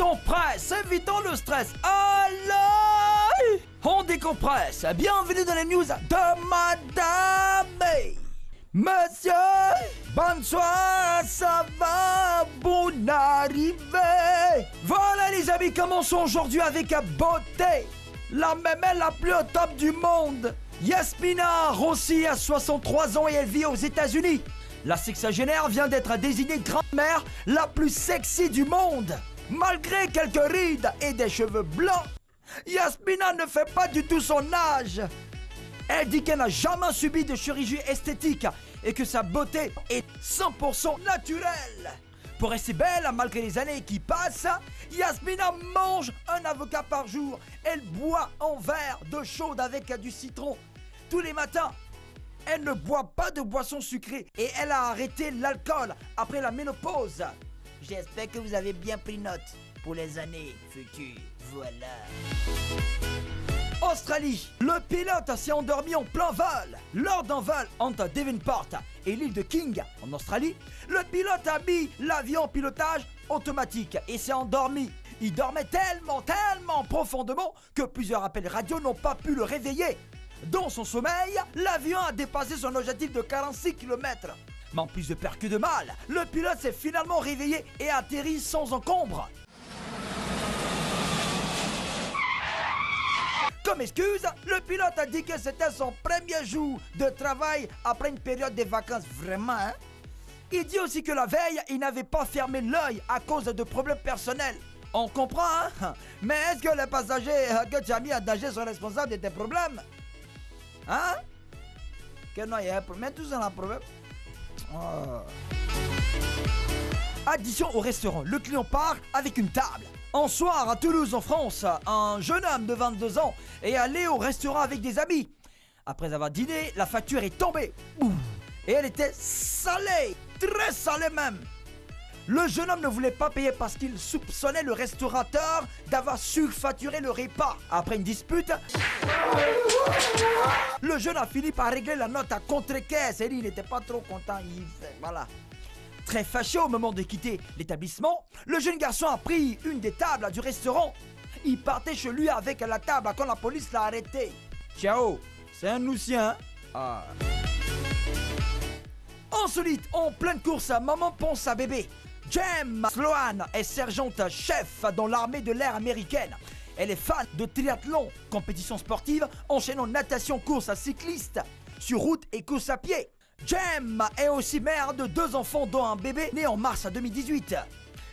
ton presse, évitons le stress. Allez, on décompresse. Bienvenue dans les news de Madame. Monsieur, bonsoir, ça va, bonne arrivée. Voilà les amis, commençons aujourd'hui avec la beauté. La mémelle la plus au top du monde. Yasmina Rossi a 63 ans et elle vit aux États-Unis. La sexagénaire vient d'être désignée grand-mère la plus sexy du monde. Malgré quelques rides et des cheveux blancs, Yasmina ne fait pas du tout son âge. Elle dit qu'elle n'a jamais subi de chirurgie esthétique et que sa beauté est 100% naturelle. Pour rester belle, malgré les années qui passent, Yasmina mange un avocat par jour. Elle boit un verre d'eau chaude avec du citron tous les matins. Elle ne boit pas de boissons sucrées et elle a arrêté l'alcool après la ménopause. J'espère que vous avez bien pris note pour les années futures. Voilà. Australie, le pilote s'est endormi en plein vol. Lors d'un vol entre Devonport et l'île de King en Australie, le pilote a mis l'avion en pilotage automatique et s'est endormi. Il dormait tellement profondément que plusieurs appels radio n'ont pas pu le réveiller. Dans son sommeil, l'avion a dépassé son objectif de 46 km. Mais en plus de peur que de mal, le pilote s'est finalement réveillé et a atterri sans encombre. Comme excuse, le pilote a dit que c'était son premier jour de travail après une période de vacances. Vraiment, hein? Il dit aussi que la veille, il n'avait pas fermé l'œil à cause de problèmes personnels. On comprend, hein? Mais est-ce que les passagers que tu as mis à danger sont responsables de tes problèmes? Hein? Que non, il y a un problème. Tous ont un problème. Oh. Addition au restaurant. Le client part avec une table. Un soir à Toulouse en France, un jeune homme de 22 ans est allé au restaurant avec des amis. Après avoir dîné, la facture est tombée. Et elle était salée, très salée même. Le jeune homme ne voulait pas payer parce qu'il soupçonnait le restaurateur d'avoir surfacturé le repas. Après une dispute, le jeune a fini par régler la note à contre-caisse. Et il n'était pas trop content. Voilà. Très fâché au moment de quitter l'établissement, le jeune garçon a pris une des tables du restaurant. Il partait chez lui avec la table quand la police l'a arrêté. Ciao, c'est un Noussien. Ah. Insolite, en pleine course, maman pense à bébé. Jem Sloan est sergente chef dans l'armée de l'air américaine. Elle est fan de triathlon, compétition sportive, enchaînant natation, course à cycliste, sur route et course à pied. Jem est aussi mère de 2 enfants dont un bébé né en mars 2018.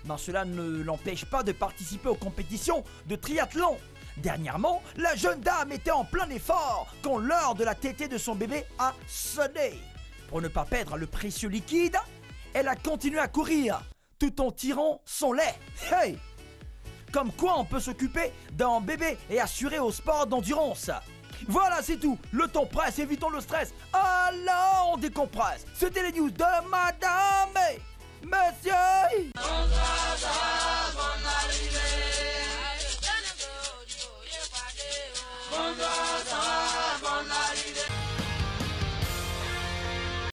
Mais cela ne l'empêche pas de participer aux compétitions de triathlon. Dernièrement, la jeune dame était en plein effort quand l'heure de la tétée de son bébé a sonné. Pour ne pas perdre le précieux liquide, elle a continué à courir tout en tirant son lait. Hey! Comme quoi on peut s'occuper d'un bébé et assurer au sport d'endurance. Voilà, c'est tout. Le temps presse, évitons le stress. Alors, on décompresse. C'était les news de Madame et Monsieur.